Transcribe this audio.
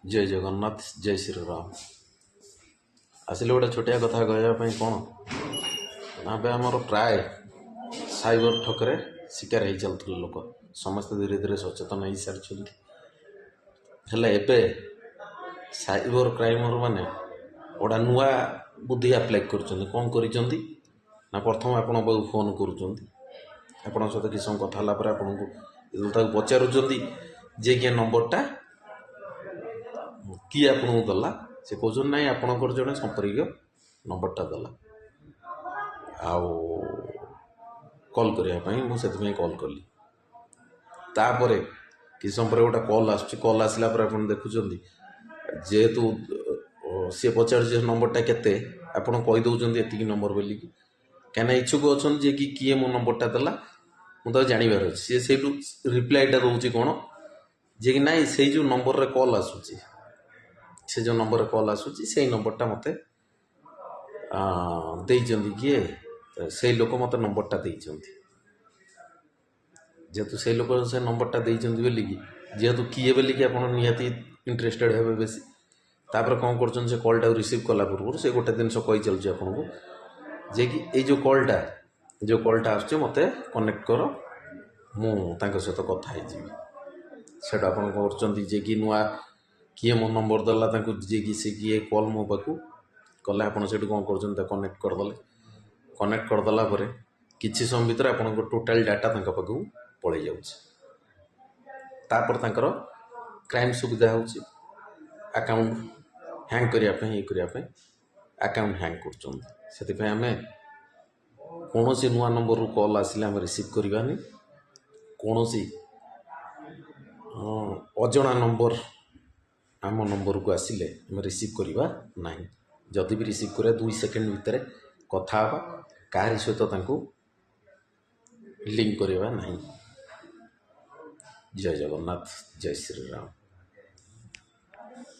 जय जगन्नाथ जय श्री राम। आसिले गोटे छोटिया कथा कहवाई कौन ना आमर प्राय साइबर ठकरे शिकार हो चलते लोक समस्ते धीरे धीरे सचेतन हो सारी एवं साइबर क्राइमर माने गोटा नुआ बुद्धि आप्लाय कर कौन कर प्रथम आपण फोन कर सहित किस समय कथा आपन को पचारूँ जे कि नंबरटा किए आपको दला से कहते ना आपणकर जड़े संपर्क नंबरटा दला आउ कल करने मुझे कल कली तापर कि समय गोटे कल कल आसला आप देखुं जेहेतु सी पचार नंबरटा केते आपड़ कहीदे ये नंबर बोल कहीं इच्छुक अच्छा जे कि किए मो नंबरटा देला मुझे जानवर अच्छे सी से रिप्लाईटा रोचे कौन जे कि नाई से जो नंबर रे कल आसूची से जो नंबर रे कल आसूची से नंबरटा मते किए से लोक मत नंबरटा जेहेतु से लोक से नंबरटा बोल जेहेतु किए बोलिकी आप निहाती इंटरेस्टेड हे बेसी तापर कौन कर कलटा रिसीव कला पूर्व से गोटे जिन कही चलुचे आपको जे कि ये जो कलटा आसुचे मत कनेक्ट कर मु सहित कथा से आप कि नुआ किए मो नंबर देला जे कि सी किए कल मो पाक कले आप कौन कर कनेक्ट करदेला किसी समय भितर आप टोटाल डाटा पाक पलि जापर क्राइम सुविधा हो अकाउंट हैंग करने अकाउंट हैंग कर आम कौन सी नुआ नंबर रू कल आसिले आम रिसीव करवानी कौन सी अजना नंबर आम नंबर को आसिले आम रिसीव करवा ना जदि भी रिसीव करा 2 सेकेंड भितर कथा कहारी सहित लिंक करवा ना। जय जगन्नाथ जय श्री राम।